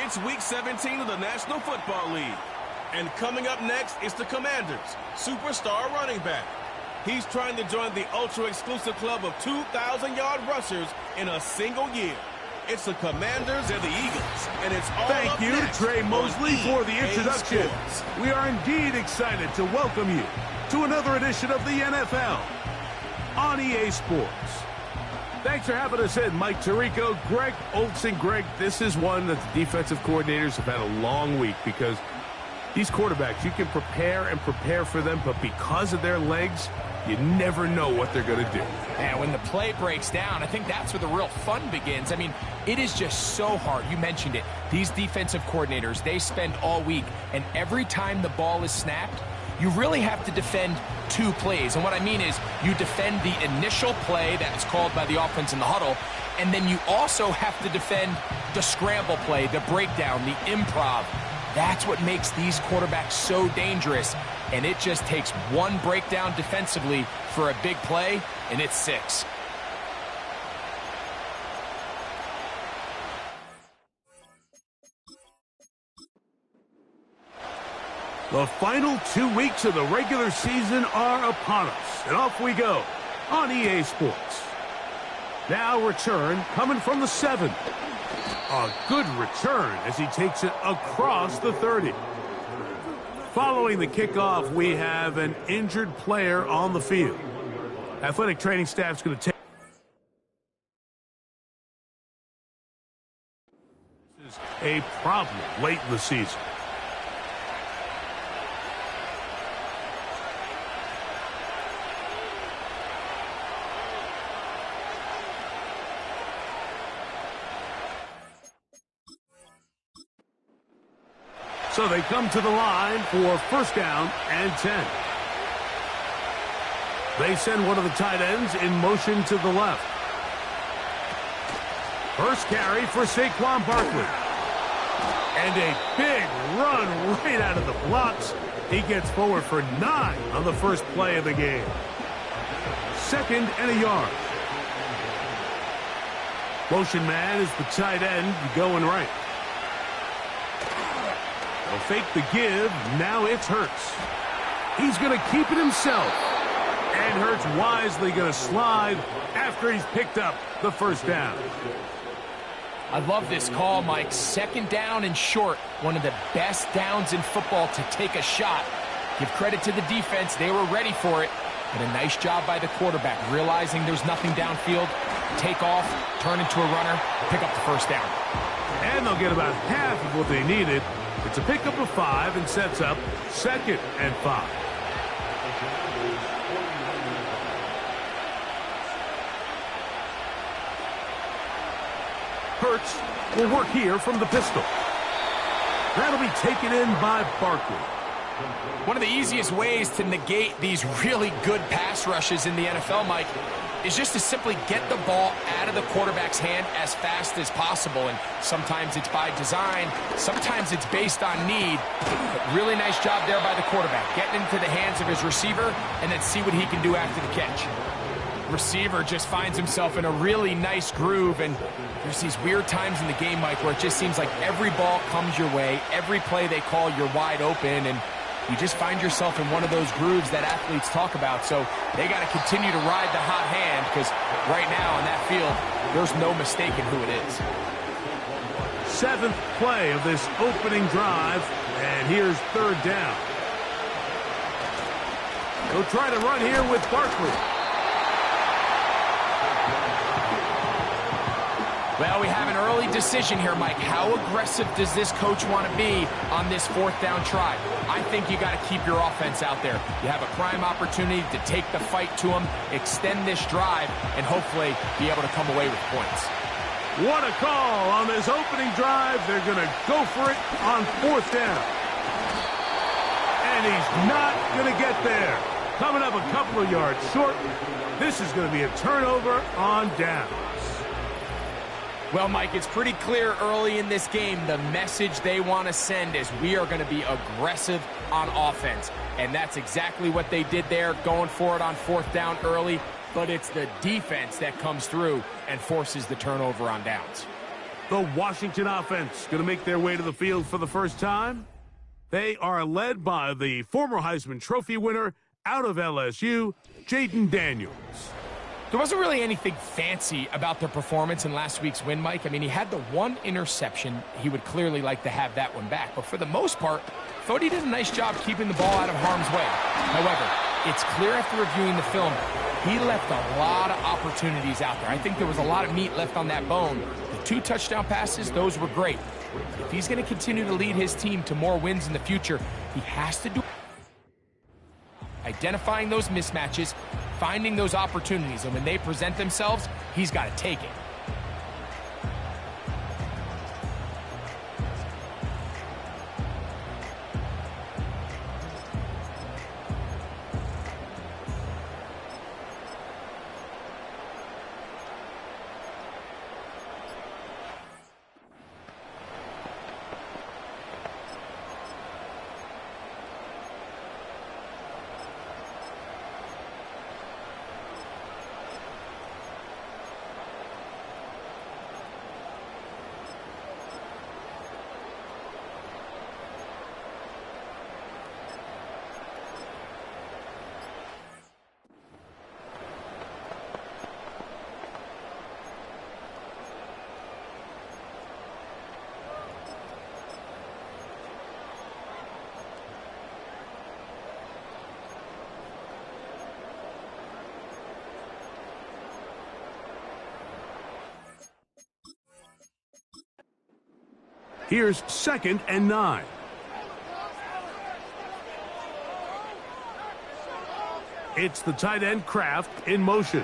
It's Week 17 of the National Football League. And coming up next is the Commanders' superstar running back. He's trying to join the ultra-exclusive club of 2,000-yard rushers in a single year. It's the Commanders and the Eagles, and it's all Thank you, Trey Mosley, for the introduction. We are indeed excited to welcome you to another edition of the NFL on EA Sports. Thanks for having us in, Mike Tirico, Greg Olson. Greg, this is one that the defensive coordinators have had a long week because these quarterbacks, you can prepare for them, but because of their legs, you never know what they're going to do. And when the play breaks down, I think that's where the real fun begins. I mean, it is just so hard. You mentioned it. These defensive coordinators, they spend all week, and every time the ball is snapped, you really have to defend two plays. And what I mean is you defend the initial play that's called by the offense in the huddle, and then you also have to defend the scramble play, the breakdown, the improv. That's what makes these quarterbacks so dangerous. And it just takes one breakdown defensively for a big play, and it's 6. The final 2 weeks of the regular season are upon us, and off we go on EA Sports. Now return coming from the 7. A good return as he takes it across the 30. Following the kickoff, we have an injured player on the field. Athletic training staff's going to take this is a problem late in the season. So they come to the line for first down and 10. They send one of the tight ends in motion to the left. First carry for Saquon Barkley. And a big run right out of the blocks. He gets forward for 9 on the first play of the game. 2nd and a yard. Motion man is the tight end going right. They'll fake the give. Now it's Hurts. He's going to keep it himself. And Hurts wisely going to slide after he's picked up the first down. I love this call, Mike. 2nd down and short. One of the best downs in football to take a shot. Give credit to the defense. They were ready for it. But a nice job by the quarterback, realizing there's nothing downfield. Take off, turn into a runner, pick up the first down. And they'll get about half of what they needed. It's a pickup of 5 and sets up 2nd and 5. Hurts will work here from the pistol. That'll be taken in by Barkley. One of the easiest ways to negate these really good pass rushes in the NFL, Mike, is just to simply get the ball out of the quarterback's hand as fast as possible. And sometimes it's by design, sometimes it's based on need. But really nice job there by the quarterback, getting into the hands of his receiver and then see what he can do after the catch. Receiver just finds himself in a really nice groove, and there's these weird times in the game, Mike, where it just seems like every ball comes your way, every play they call, you're wide open, and you just find yourself in one of those grooves that athletes talk about. So they got to continue to ride the hot hand, because right now on that field, there's no mistaking who it is. 7th play of this opening drive, and here's 3rd down. They'll try to run here with Barkley. Well, we have an early decision here, Mike. How aggressive does this coach want to be on this 4th down try? I think you got to keep your offense out there. You have a prime opportunity to take the fight to them, extend this drive, and hopefully be able to come away with points. What a call on this opening drive. They're going to go for it on 4th down. And he's not going to get there. Coming up a couple of yards short. This is going to be a turnover on downs. Well, Mike, it's pretty clear early in this game the message they want to send is we are going to be aggressive on offense. And that's exactly what they did there, going for it on 4th down early. But it's the defense that comes through and forces the turnover on downs. The Washington offense going to make their way to the field for the first time. They are led by the former Heisman Trophy winner out of LSU, Jaden Daniels. There wasn't really anything fancy about their performance in last week's win, Mike. I mean, he had the one interception. He would clearly like to have that one back. But for the most part, I thought he did a nice job keeping the ball out of harm's way. However, it's clear after reviewing the film, he left a lot of opportunities out there. I think there was a lot of meat left on that bone. The 2 touchdown passes, those were great. If he's going to continue to lead his team to more wins in the future, he has to do identifying those mismatches, finding those opportunities, and when they present themselves, he's got to take it. Here's 2nd and 9. It's the tight end Kraft in motion.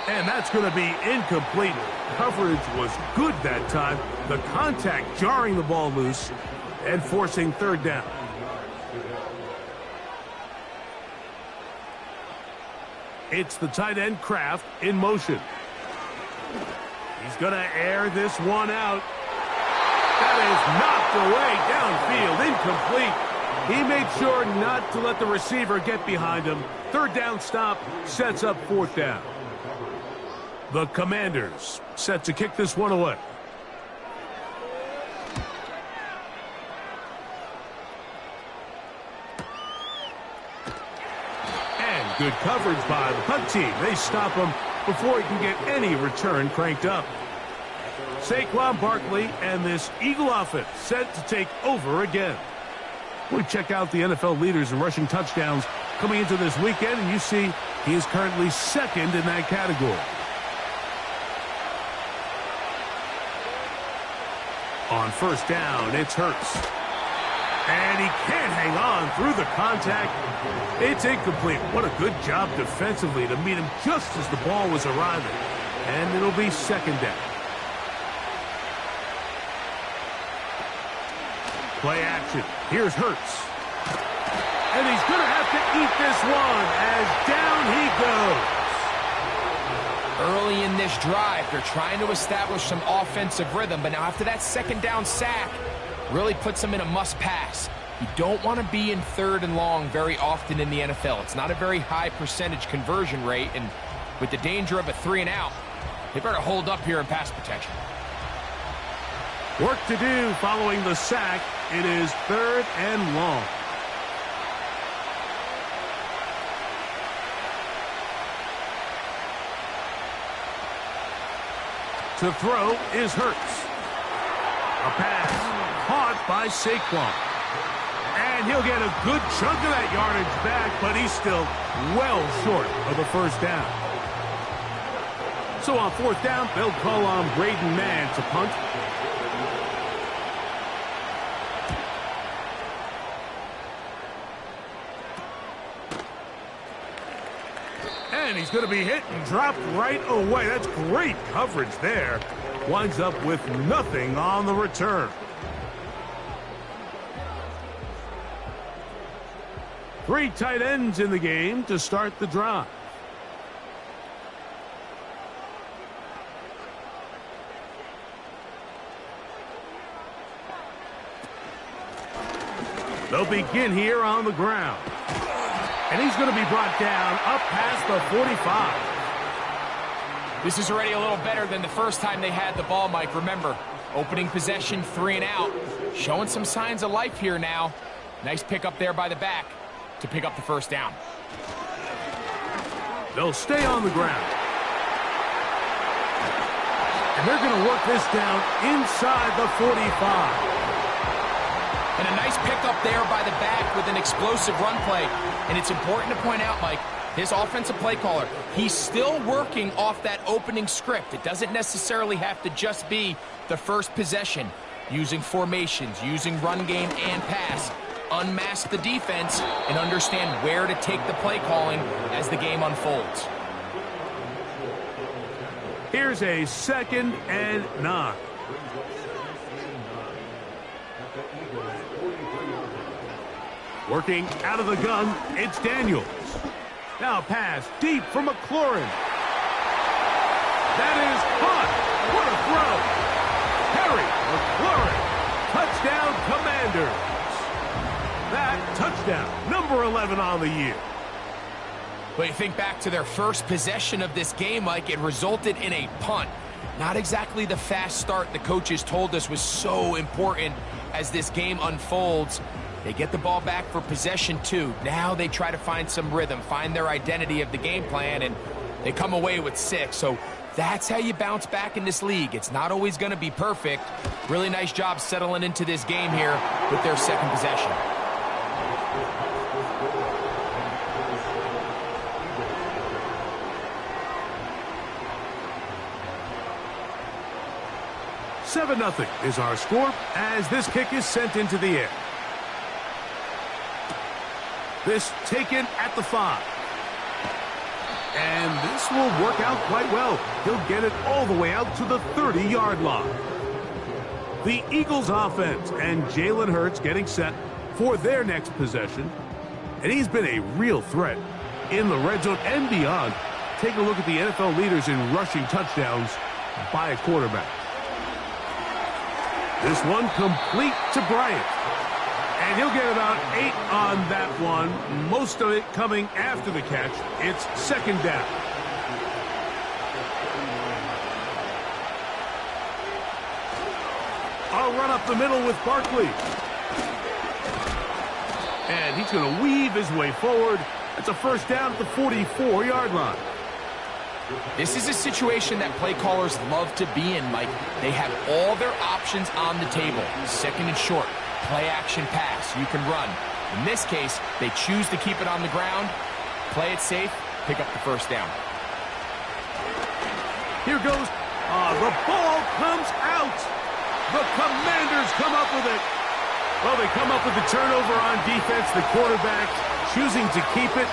And that's going to be incomplete. Coverage was good that time. The contact jarring the ball loose and forcing 3rd down. It's the tight end Kraft in motion. He's going to air this one out. That is knocked away downfield, incomplete. He made sure not to let the receiver get behind him. 3rd down stop sets up 4th down. The Commanders set to kick this one away. And good coverage by the punt team. They stop him before he can get any return cranked up. Saquon Barkley and this Eagle offense set to take over again. We check out the NFL leaders in rushing touchdowns coming into this weekend, and you see he is currently 2nd in that category. On 1st down, it's Hurts. And he can't hang on through the contact. It's incomplete. What a good job defensively to meet him just as the ball was arriving. And it'll be 2nd down. Play action. Here's Hurts. And he's going to have to eat this one as down he goes. Early in this drive, they're trying to establish some offensive rhythm, but now after that 2nd down sack, really puts them in a must-pass. You don't want to be in 3rd and long very often in the NFL. It's not a very high percentage conversion rate, and with the danger of a 3-and-out, they better hold up here in pass protection. Work to do following the sack. It is 3rd and long. To throw is Hurts. A pass caught by Saquon. And he'll get a good chunk of that yardage back, but he's still well short of the 1st down. So on 4th down, they'll call on Braden Mann to punt. And he's going to be hit and dropped right away. That's great coverage there. Winds up with nothing on the return. 3 tight ends in the game to start the drive. They'll begin here on the ground. And he's going to be brought down up past the 45. This is already a little better than the first time they had the ball, Mike. Remember, opening possession, 3 and out. Showing some signs of life here now. Nice pick up there by the back to pick up the first down. They'll stay on the ground. And they're going to work this down inside the 45. And a nice pickup there by the back with an explosive run play. And it's important to point out, Mike, his offensive play caller, he's still working off that opening script. It doesn't necessarily have to just be the first possession. Using formations, using run game and pass. Unmask the defense and understand where to take the play calling as the game unfolds. Here's a 2nd and 9. Working out of the gun, it's Daniels. Now pass deep for McLaurin. That is hot. What a throw. Harry McLaurin. Touchdown, Commanders. That touchdown, number 11 on the year. But you think back to their first possession of this game, Mike, it resulted in a punt. Not exactly the fast start the coaches told us was so important as this game unfolds. They get the ball back for possession 2. Now they try to find some rhythm, find their identity of the game plan, and they come away with 6. So that's how you bounce back in this league. It's not always going to be perfect. Really nice job settling into this game here with their second possession. Nothing is our score as this kick is sent into the air. This taken at the 5. And this will work out quite well. He'll get it all the way out to the 30-yard line. The Eagles offense and Jalen Hurts getting set for their next possession. And he's been a real threat in the red zone and beyond. Take a look at the NFL leaders in rushing touchdowns by a quarterback. This one complete to Bryant. And he'll get about 8 on that one. Most of it coming after the catch. It's 2nd down. I'll run up the middle with Barkley. And he's going to weave his way forward. It's a first down at the 44-yard line. This is a situation that play callers love to be in, Mike. They have all their options on the table. 2nd and short, play action pass, you can run. In this case, they choose to keep it on the ground, play it safe, pick up the first down. Here goes, the ball comes out. The Commanders come up with it. Well, they come up with the turnover on defense, the quarterback choosing to keep it,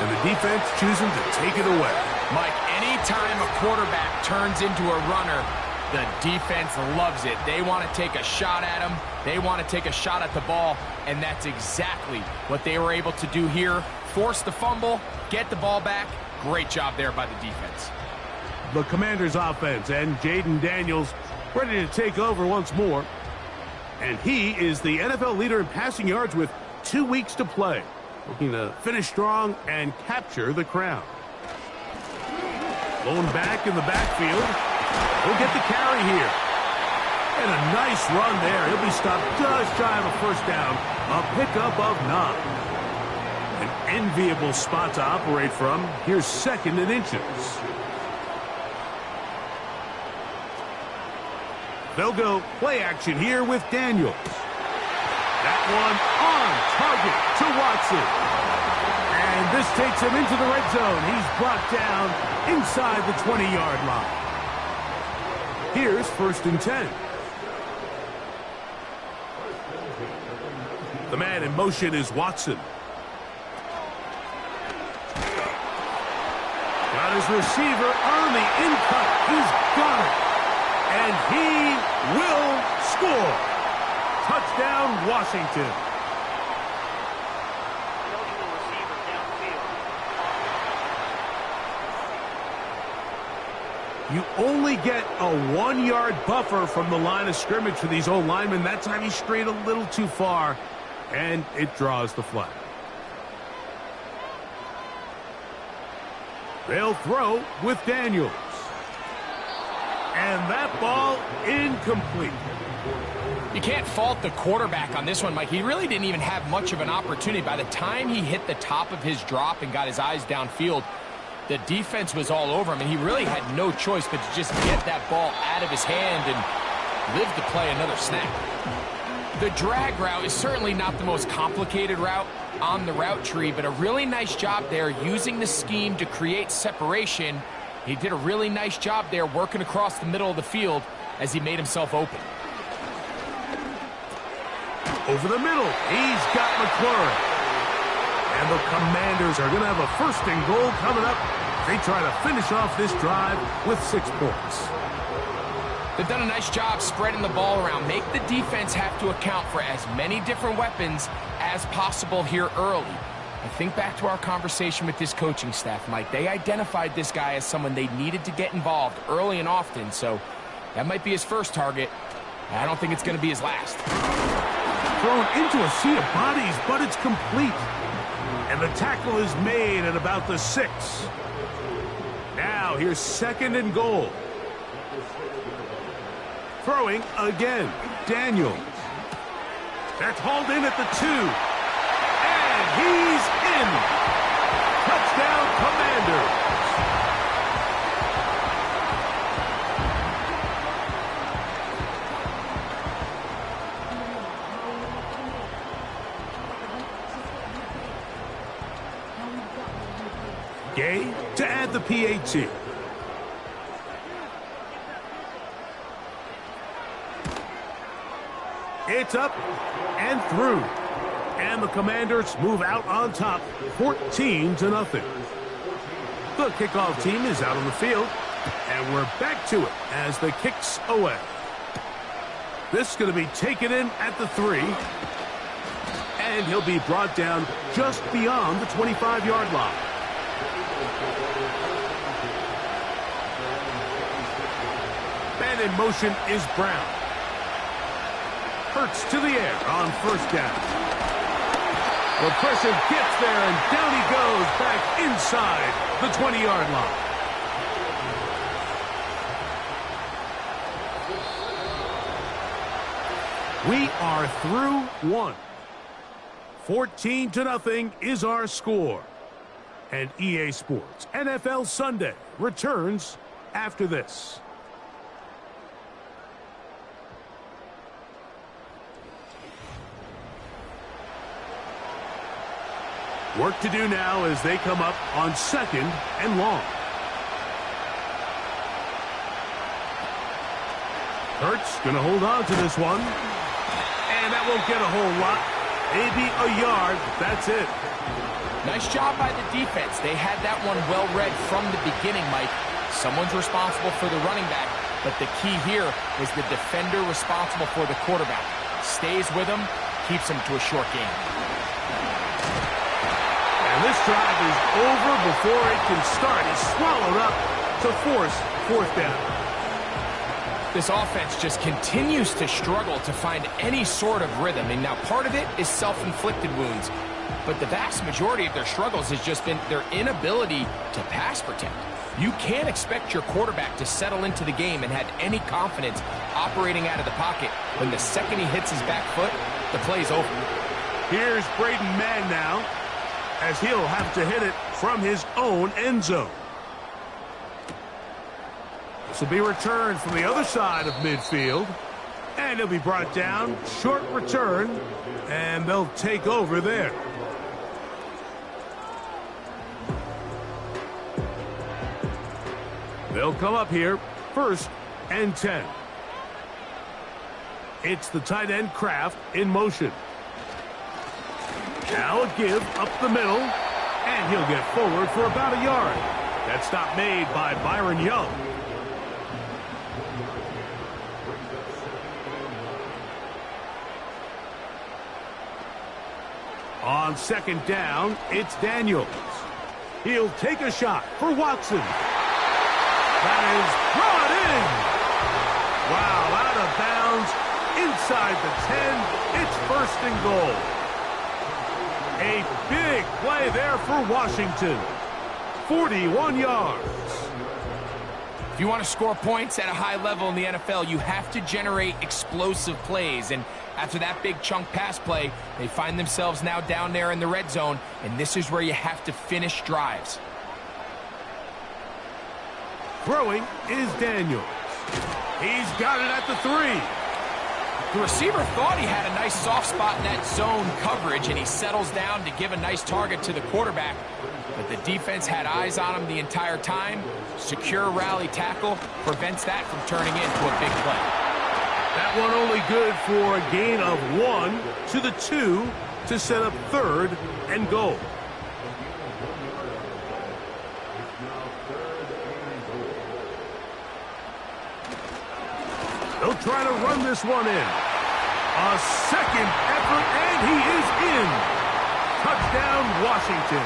and the defense choosing to take it away. Mike, anytime a quarterback turns into a runner, the defense loves it. They want to take a shot at him. They want to take a shot at the ball, and that's exactly what they were able to do here. Force the fumble, get the ball back. Great job there by the defense. The Commanders offense and Jaden Daniels ready to take over once more. And he is the NFL leader in passing yards with 2 weeks to play. Looking to finish strong and capture the crown. Blown back in the backfield. He'll get the carry here. And a nice run there. He'll be stopped just shy of a first down. A pickup of 9. An enviable spot to operate from. Here's 2nd and inches. They'll go play action here with Daniels. That one on target to Watson. And this takes him into the red zone. He's brought down inside the 20-yard line. Here's 1st and 10. The man in motion is Watson. Got his receiver on the in-cut. He's got it. And he will score. Touchdown, Washington. You only get a 1-yard buffer from the line of scrimmage for these old linemen. That time he strayed a little too far, and it draws the flag. They'll throw with Daniels. And that ball incomplete. You can't fault the quarterback on this one, Mike. He really didn't even have much of an opportunity. By the time he hit the top of his drop and got his eyes downfield, the defense was all over him, and he really had no choice but to just get that ball out of his hand and live to play another snap. The drag route is certainly not the most complicated route on the route tree, but a really nice job there using the scheme to create separation. He did a really nice job there working across the middle of the field as he made himself open. Over the middle, he's got McLaurin. And the Commanders are going to have a 1st and goal coming up. They try to finish off this drive with 6 points. They've done a nice job spreading the ball around. Make the defense have to account for as many different weapons as possible here early. I think back to our conversation with this coaching staff, Mike. They identified this guy as someone they needed to get involved early and often, so that might be his first target. I don't think it's going to be his last. Thrown into a sea of bodies, but it's complete. And the tackle is made at about the 6. Now here's 2nd and goal. Throwing again, Daniel. That's hauled in at the 2. And he's in. Touchdown, Commanders. Gay to add the PAT. It's up and through. And the Commanders move out on top, 14-0. The kickoff team is out on the field, and we're back to it as the kick's away. This is going to be taken in at the 3. And he'll be brought down just beyond the 25-yard line. Man in motion is Brown. Hurts to the air on 1st down. The pressure gets there, and down he goes back inside the 20-yard line. We are through 1. 14-0 is our score. And EA Sports NFL Sunday returns after this. Work to do now as they come up on 2nd and long. Hurts going to hold on to this one. And that won't get a whole lot. Maybe a yard. That's it. Nice job by the defense. They had that one well read from the beginning, Mike. Someone's responsible for the running back, but the key here is the defender responsible for the quarterback. Stays with him, keeps him to a short game. And this drive is over before it can start. He's swallowed up to force 4th down. This offense just continues to struggle to find any sort of rhythm. And now part of it is self-inflicted wounds. But the vast majority of their struggles has just been their inability to pass protect. You can't expect your quarterback to settle into the game and have any confidence operating out of the pocket when the second he hits his back foot, the play's over. Here's Braden Mann now, as he'll have to hit it from his own end zone. This will be returned from the other side of midfield. And he'll be brought down. Short return. And they'll take over there. They'll come up here. 1st and 10. It's the tight end Kraft in motion. Now a give up the middle. And he'll get forward for about a yard. That stop made by Byron Young. On 2nd down, it's Daniels. He'll take a shot for Watson. That is brought in. Wow, out of bounds, inside the 10. It's 1st and goal. A big play there for Washington. 41 yards. If you want to score points at a high level in the NFL, you have to generate explosive plays. And after that big chunk pass play, they find themselves now down there in the red zone, and this is where you have to finish drives. Throwing is Daniels. He's got it at the 3. The receiver thought he had a nice soft spot in that zone coverage, and he settles down to give a nice target to the quarterback. But the defense had eyes on him the entire time. Secure rally tackle prevents that from turning into a big play. That one only good for a gain of 1 to the 2 to set up 3rd and goal. They'll try to run this one in. A second effort, and he is in. Touchdown, Washington.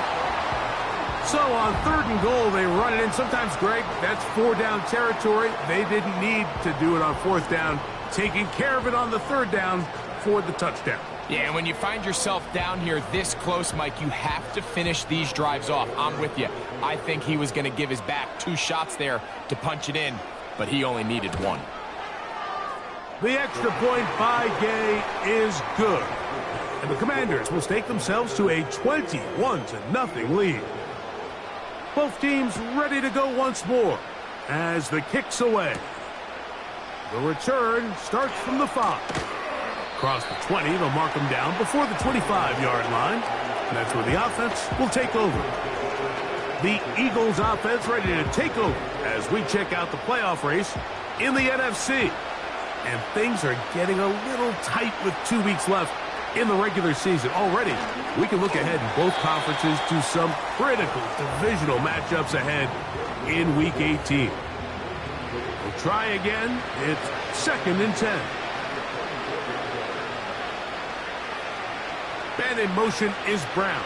So on 3rd and goal, they run it in. Sometimes, Greg, that's 4-down territory. They didn't need to do it on 4th down. Taking care of it on the 3rd down for the touchdown. Yeah, and when you find yourself down here this close, Mike, you have to finish these drives off. I'm with you. I think he was going to give his back 2 shots there to punch it in, but he only needed 1. The extra point by Gay is good. And the Commanders will stake themselves to a 21-0 lead. Both teams ready to go once more as the kick's away. The return starts from the 5. Across the 20, they'll mark them down before the 25-yard line. And that's where the offense will take over. The Eagles offense ready to take over as we check out the playoff race in the NFC. And things are getting a little tight with 2 weeks left in the regular season. Already, we can look ahead in both conferences to some critical divisional matchups ahead in Week 18. We'll try again. It's 2nd and 10. Man in motion is Brown.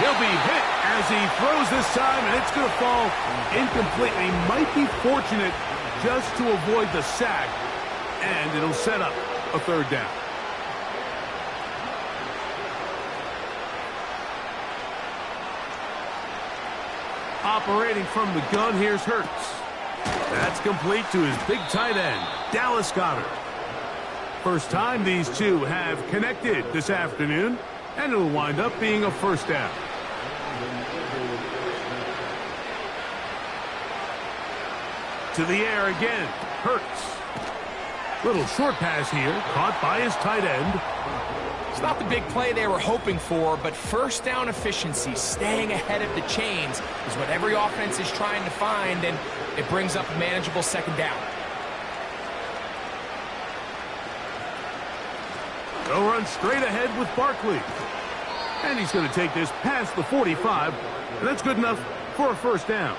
He'll be hit as he throws this time, and it's going to fall incomplete. He might be fortunate just to avoid the sack, and it'll set up a 3rd down. Operating from the gun, here's Hurts. That's complete to his big tight end, Dallas Goedert. First time these two have connected this afternoon, and it'll wind up being a 1st down. To the air again, Hurts. Little short pass here, caught by his tight end. It's not the big play they were hoping for, but 1st down efficiency, staying ahead of the chains, is what every offense is trying to find, and it brings up a manageable 2nd down. They'll run straight ahead with Barkley. And he's going to take this past the 45, and that's good enough for a 1st down.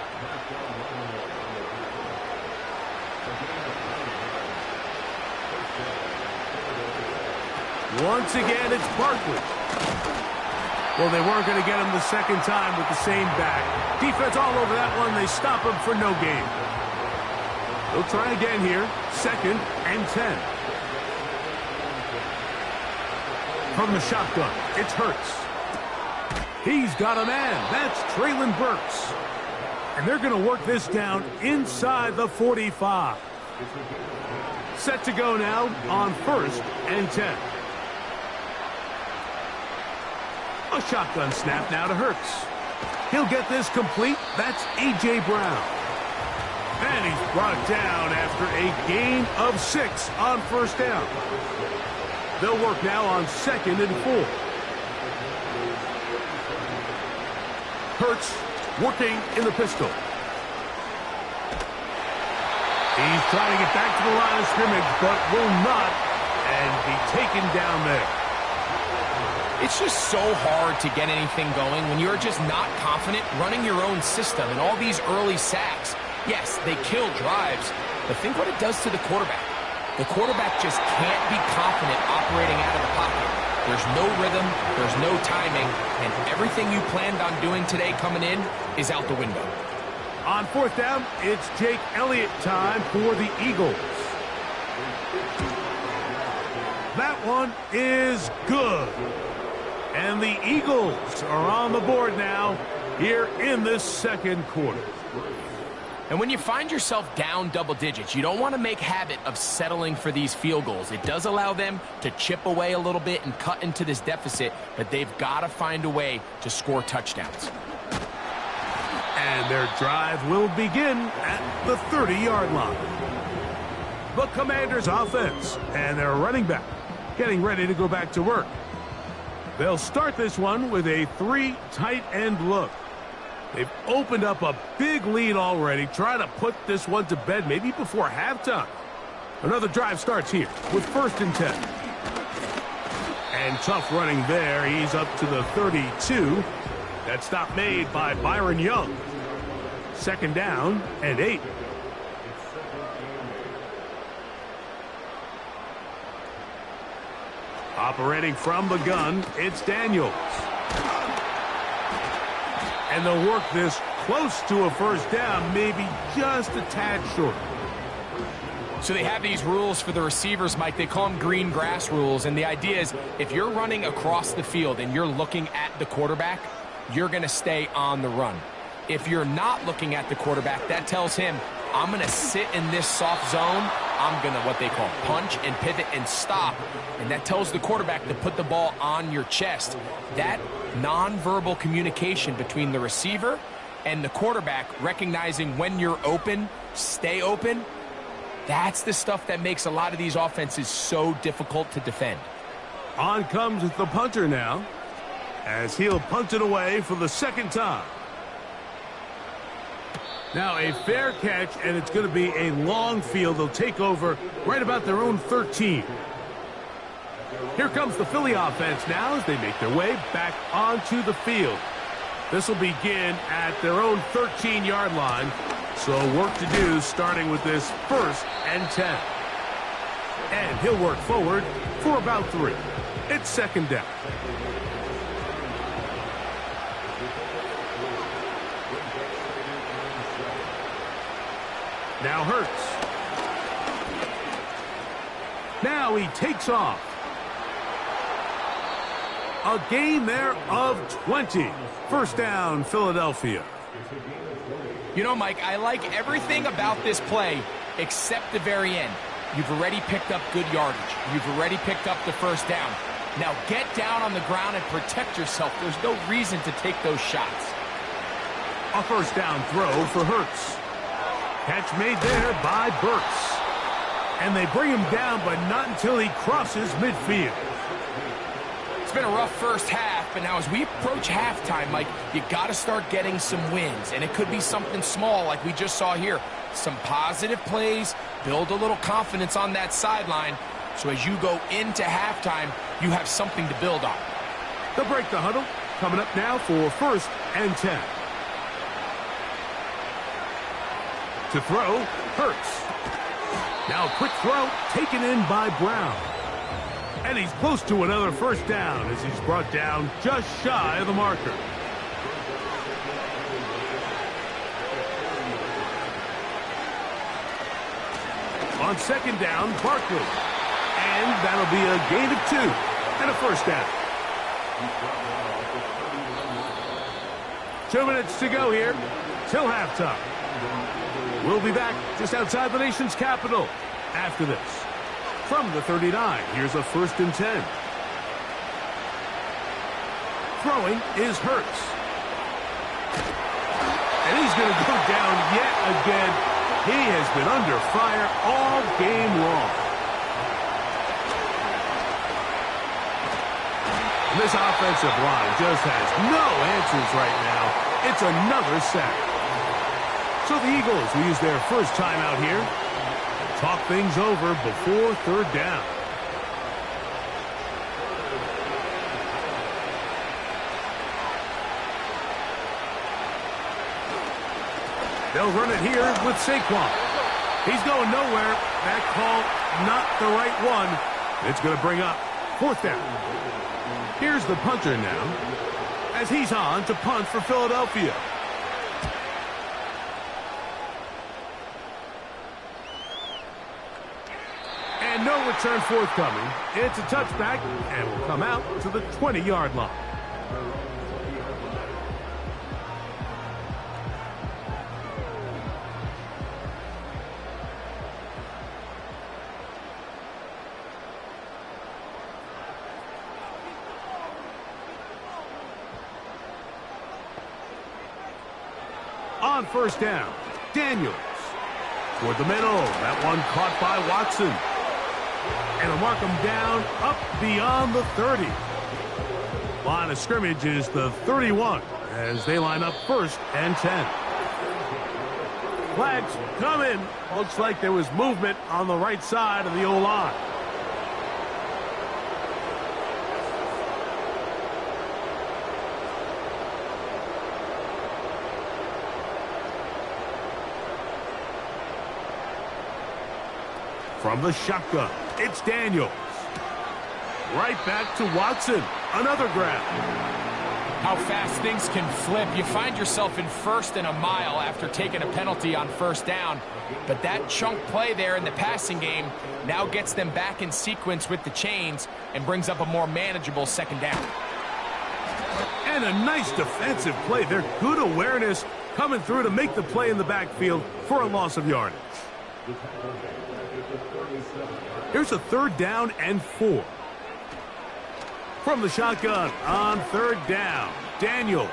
Once again, it's Barkley. Well, they weren't going to get him the 2nd time with the same back. Defense all over that one. They stop him for no gain. They'll try again here. 2nd and 10. From the shotgun, it's Hurts. He's got a man. That's Treylon Burks. And they're going to work this down inside the 45. Set to go now on 1st and 10. A shotgun snap now to Hurts. He'll get this complete. That's A.J. Brown. And he's brought down after a gain of 6 on 1st down. They'll work now on 2nd and 4. Hurts working in the pistol. He's trying to get back to the line of scrimmage, but will not, and be taken down there. It's just so hard to get anything going when you're just not confident running your own system, and all these early sacks. Yes, they kill drives, but think what it does to the quarterback. The quarterback just can't be confident operating out of the pocket. There's no rhythm, there's no timing, and everything you planned on doing today coming in is out the window. On 4th down, it's Jake Elliott time for the Eagles. That one is good. And the Eagles are on the board now here in this second quarter. And when you find yourself down double digits, you don't want to make habit of settling for these field goals. It does allow them to chip away a little bit and cut into this deficit, but they've got to find a way to score touchdowns. And their drive will begin at the 30-yard line. The Commanders' offense and their running back getting ready to go back to work. They'll start this one with a 3 tight end look. They've opened up a big lead already, trying to put this one to bed maybe before halftime. Another drive starts here with 1st and 10. And tough running there. He's up to the 32. That stop made by Byron Young. 2nd down and 8. Operating from the gun, it's Daniels. And they'll work this close to a 1st down, maybe just a tad short. So they have these rules for the receivers, Mike. They call them green grass rules. And the idea is if you're running across the field and you're looking at the quarterback, you're going to stay on the run. If you're not looking at the quarterback, that tells him, I'm going to sit in this soft zone. I'm going to what they call punch and pivot and stop. And that tells the quarterback to put the ball on your chest. That nonverbal communication between the receiver and the quarterback, recognizing when you're open, stay open, that's the stuff that makes a lot of these offenses so difficult to defend. On comes the punter now, as he'll punt it away for the 2nd time. Now a fair catch, and it's going to be a long field. They'll take over right about their own 13. Here comes the Philly offense now as they make their way back onto the field. This will begin at their own 13-yard line. So work to do starting with this 1st and 10. And he'll work forward for about 3. It's 2nd down. Now Hurts. Now he takes off. A gain there of 20. 1st down, Philadelphia. You know, Mike, I like everything about this play except the very end. You've already picked up good yardage. You've already picked up the 1st down. Now get down on the ground and protect yourself. There's no reason to take those shots. A 1st down throw for Hurts. Catch made there by Burks. And they bring him down, but not until he crosses midfield. It's been a rough 1st half, but now as we approach halftime, Mike, you got to start getting some wins. And it could be something small like we just saw here. Some positive plays, build a little confidence on that sideline. So as you go into halftime, you have something to build on. They'll break the huddle. Coming up now for 1st and 10. To throw, Hurts. Now a quick throw taken in by Brown. And he's close to another 1st down as he's brought down just shy of the marker. On 2nd down, Barkley. And that'll be a gain of 2 and a 1st down. 2 minutes to go here till halftime. We'll be back just outside the nation's capital after this. From the 39, here's a 1st and 10. Throwing is Hurts. And he's going to go down yet again. He has been under fire all game long. And this offensive line just has no answers right now. It's another sack. So the Eagles will use their 1st timeout here. Talk things over before 3rd down. They'll run it here with Saquon. He's going nowhere. That call, not the right one. It's going to bring up 4th down. Here's the punter now, as he's on to punt for Philadelphia. And no return forthcoming. It's a touchback and will come out to the 20-yard line. on first down. Daniels. Toward the middle. That one caught by Watson. And he'll mark him down up beyond the 30. Line of scrimmage is the 31 as they line up first and 10. Flags come in. Looks like there was movement on the right side of the O-line. From the shotgun, it's Daniels. Right back to Watson. Another grab. How fast things can flip. You find yourself in first and a mile after taking a penalty on first down. But that chunk play there in the passing game now gets them back in sequence with the chains and brings up a more manageable second down. And a nice defensive play. They're good awareness coming through to make the play in the backfield for a loss of yardage. Here's a third down and 4. From the shotgun on third down, Daniels.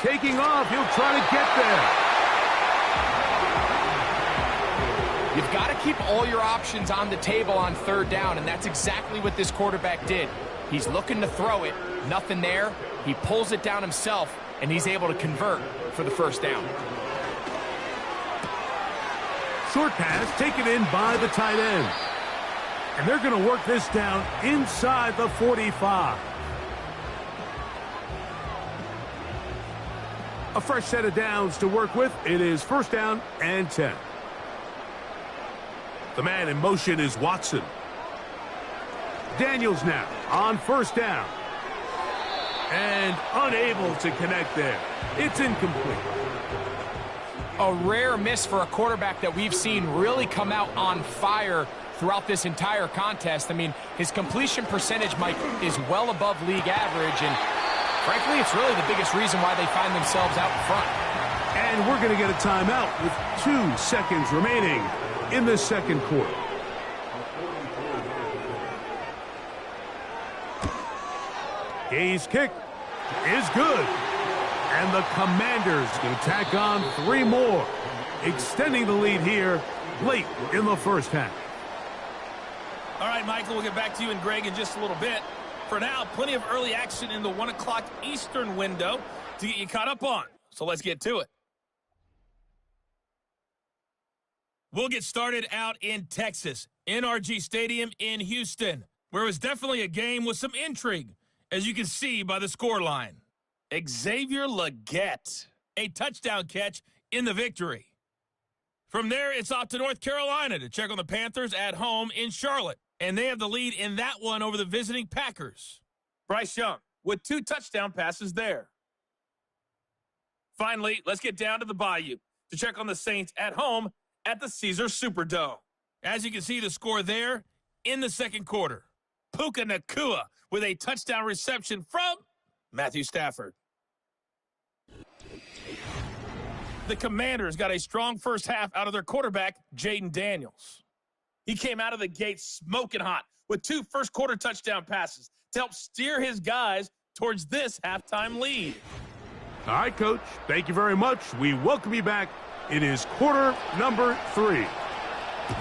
Taking off, he'll try to get there. You've got to keep all your options on the table on third down, and that's exactly what this quarterback did. He's looking to throw it, nothing there. He pulls it down himself, and he's able to convert for the first down. Short pass taken in by the tight end. And they're going to work this down inside the 45. A fresh set of downs to work with. It is first down and 10. The man in motion is Watson. Daniels now on first down. And unable to connect there. It's incomplete. A rare miss for a quarterback that we've seen really come out on fire throughout this entire contest. I mean, his completion percentage, Mike, is well above league average, and frankly, it's really the biggest reason why they find themselves out in front. And we're going to get a timeout with 2 seconds remaining in the second quarter. Hayes' kick is good. And the Commanders can tack on 3 more, extending the lead here late in the first half. All right, Michael, we'll get back to you and Greg in just a little bit. For now, plenty of early action in the 1 o'clock Eastern window to get you caught up on. So let's get to it. We'll get started out in Texas, NRG Stadium in Houston, where it was definitely a game with some intrigue, as you can see by the scoreline. Xavier Legette, a touchdown catch in the victory. From there, it's off to North Carolina to check on the Panthers at home in Charlotte. And they have the lead in that one over the visiting Packers. Bryce Young with 2 touchdown passes there. Finally, let's get down to the Bayou to check on the Saints at home at the Caesars Superdome. As you can see the score there in the second quarter. Puka Nacua with a touchdown reception from Matthew Stafford. The Commanders got a strong first half out of their quarterback, Jaden Daniels. He came out of the gate smoking hot with 2 first-quarter touchdown passes to help steer his guys towards this halftime lead. All right, Coach. Thank you very much. We welcome you back. It is quarter number 3.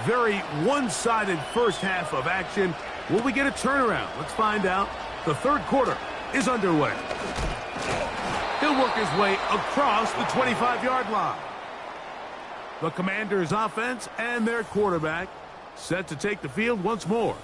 Very one-sided first half of action. Will we get a turnaround? Let's find out. The third quarter is underway. He'll work his way across the 25-yard line. The Commanders' offense and their quarterback set to take the field once more.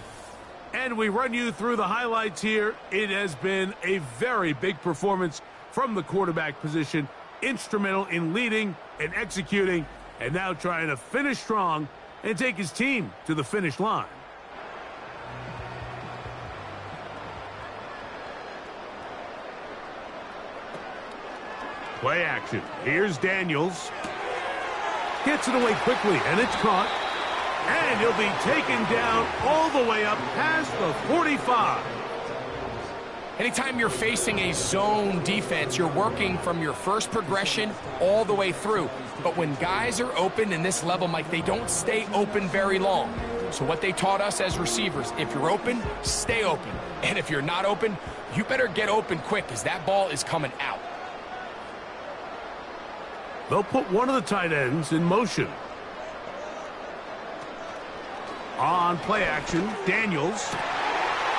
And we run you through the highlights here. It has been a very big performance from the quarterback position. Instrumental in leading and executing, and now trying to finish strong and take his team to the finish line. Play action. Here's Daniels. Gets it away quickly, and it's caught. And he'll be taken down all the way up past the 45. Anytime you're facing a zone defense, you're working from your first progression all the way through. But when guys are open in this level, Mike, they don't stay open very long. So what they taught us as receivers, if you're open, stay open. And if you're not open, you better get open quick because that ball is coming out. They'll put one of the tight ends in motion. On play action, Daniels.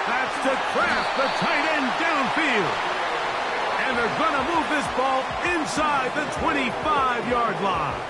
That's to Kraft, the tight end downfield. And they're going to move this ball inside the 25-yard line.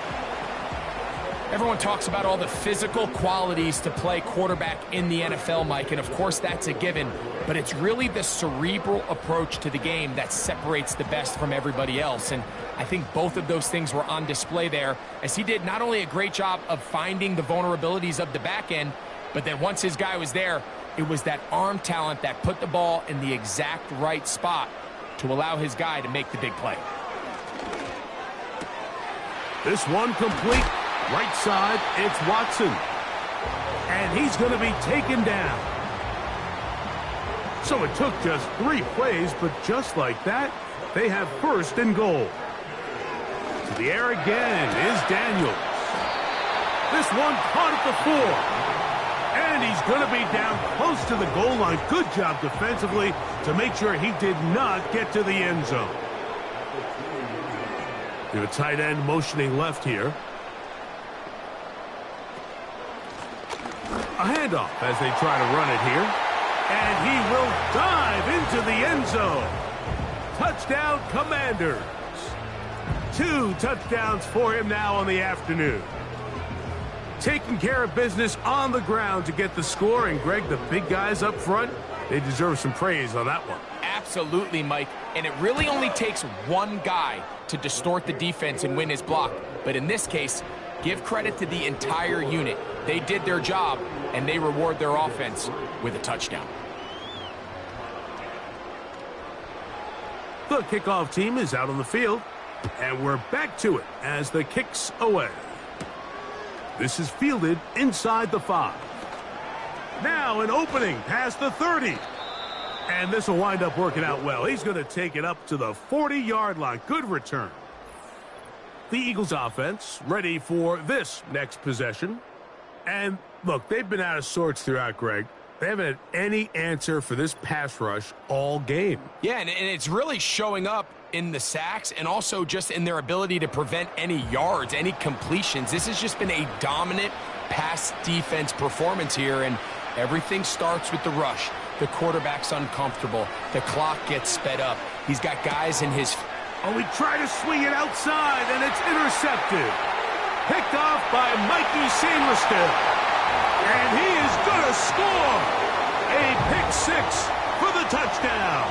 Everyone talks about all the physical qualities to play quarterback in the NFL, Mike, and of course that's a given, but it's really the cerebral approach to the game that separates the best from everybody else, and I think both of those things were on display there, as he did not only a great job of finding the vulnerabilities of the back end, but then once his guy was there, it was that arm talent that put the ball in the exact right spot to allow his guy to make the big play. This one complete. Right side, it's Watson. And he's going to be taken down. So it took just 3 plays, but just like that, they have first and goal. To the air again is Daniels. This one caught at the 4. And he's going to be down close to the goal line. Good job defensively to make sure he did not get to the end zone. We have a tight end motioning left here. A handoff as they try to run it here. And he will dive into the end zone. Touchdown, Commanders. 2 touchdowns for him now on the afternoon. Taking care of business on the ground to get the score. And, Greg, the big guys up front, they deserve some praise on that one. Absolutely, Mike. And it really only takes one guy to distort the defense and win his block. But in this case, give credit to the entire unit. They did their job, and they reward their offense with a touchdown. The kickoff team is out on the field, and we're back to it as the kick's away. This is fielded inside the 5. Now an opening past the 30. And this will wind up working out well. He's going to take it up to the 40-yard line. Good return. The Eagles offense ready for this next possession. And look, they've been out of sorts throughout, Greg. They haven't had any answer for this pass rush all game. Yeah, and it's really showing up in the sacks and also just in their ability to prevent any yards, any completions. This has just been a dominant pass defense performance here, and everything starts with the rush. The quarterback's uncomfortable. The clock gets sped up. He's got guys in his... Oh, he tried to swing it outside, and it's intercepted. Picked off by Mikey Sainristil. And he is going to score. A pick 6 for the touchdown.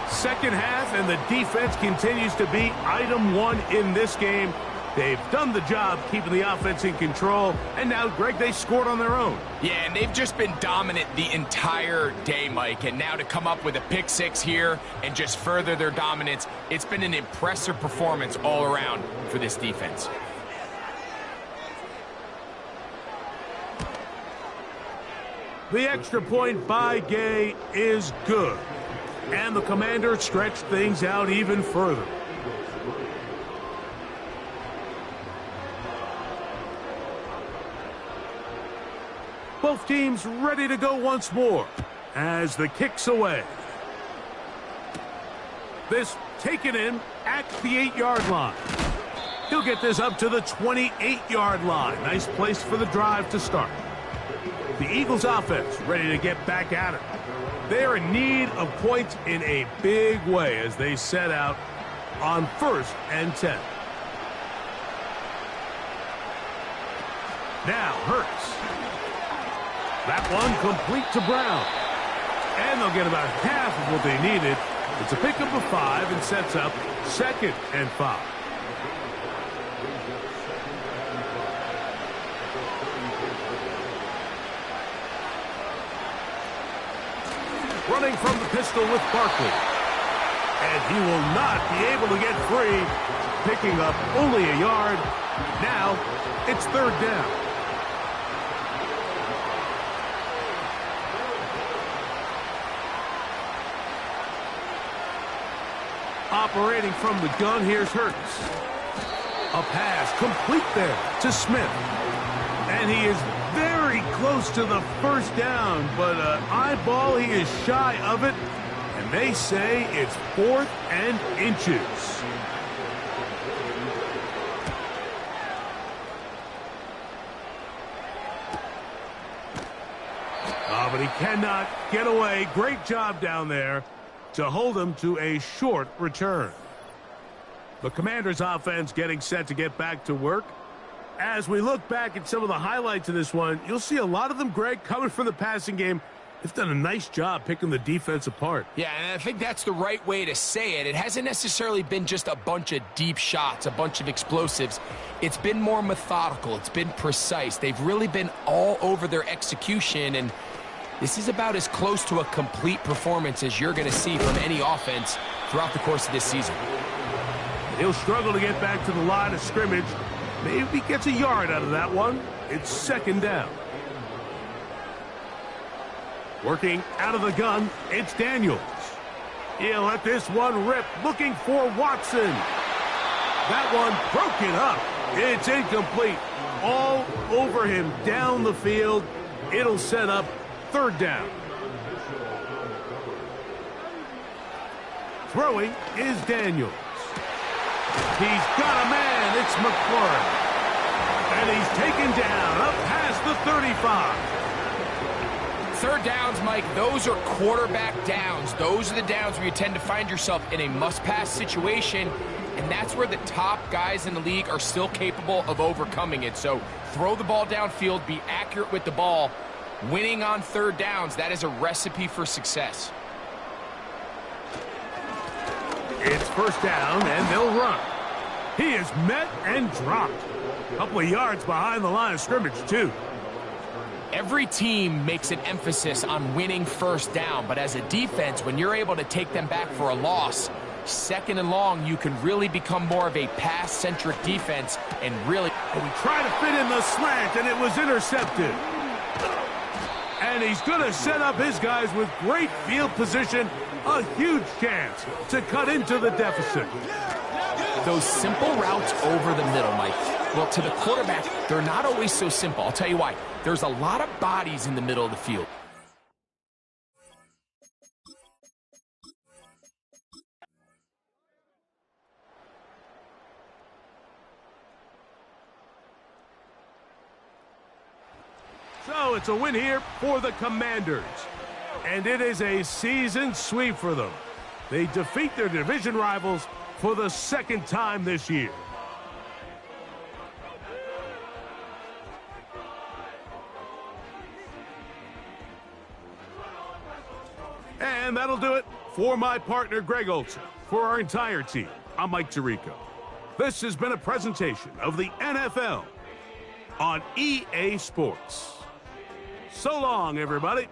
Second half, and the defense continues to be item 1 in this game. They've done the job keeping the offense in control, and now, Greg, they scored on their own. Yeah, and they've just been dominant the entire day, Mike, and now to come up with a pick 6 here and just further their dominance, it's been an impressive performance all around for this defense. The extra point by Gay is good, and the Commanders stretch things out even further. Both teams ready to go once more as the kick's away. This taken in at the 8-yard line. He'll get this up to the 28-yard line. Nice place for the drive to start. The Eagles offense ready to get back at it. They're in need of points in a big way as they set out on 1st and 10. Now Hurts. That one complete to Brown. And they'll get about half of what they needed. It's a pickup of 5 and sets up 2nd and 5. Running from the pistol with Barkley. And he will not be able to get free. Picking up only a yard. Now it's 3rd down. Operating from the gun, here's Hurts. A pass complete there to Smith. And he is very close to the 1st down, but eyeball, he is shy of it. And And they say it's 4th and inches. But he cannot get away. Great job down there to hold him to a short return. The Commanders' offense getting set to get back to work. As we look back at some of the highlights of this one, you'll see a lot of them, Greg, coming from the passing game. They've done a nice job picking the defense apart. Yeah, and I think that's the right way to say it. It hasn't necessarily been just a bunch of deep shots, a bunch of explosives. It's been more methodical. It's been precise. They've really been all over their execution, and this is about as close to a complete performance as you're going to see from any offense throughout the course of this season. He'll struggle to get back to the line of scrimmage. Maybe he gets a yard out of that one. It's 2nd down. Working out of the gun, it's Daniels. He'll let this one rip, looking for Watson. That one broken up. It's incomplete. All over him down the field. It'll set up 3rd down. Throwing is Daniels. He's got a man. It's McLaurin. And he's taken down up past the 35. 3rd downs, Mike, those are quarterback downs. Those are the downs where you tend to find yourself in a must-pass situation, and that's where the top guys in the league are still capable of overcoming it. So throw the ball downfield, be accurate with the ball. Winning on 3rd downs, that is a recipe for success. It's 1st down, and they'll run. He is met and dropped. A couple of yards behind the line of scrimmage, too. Every team makes an emphasis on winning 1st down, but as a defense, when you're able to take them back for a loss, 2nd and long, you can really become more of a pass-centric defense and really... And we try to fit in the slant, and it was intercepted. And he's going to set up his guys with great field position. A huge chance to cut into the deficit. Those simple routes over the middle, Mike. Well, to the quarterback, they're not always so simple. I'll tell you why. There's a lot of bodies in the middle of the field. So it's a win here for the Commanders. And it is a season sweep for them. They defeat their division rivals for the 2nd time this year. And that'll do it for my partner, Greg Olson. For our entire team, I'm Mike Tirico. This has been a presentation of the NFL on EA Sports. So long, everybody.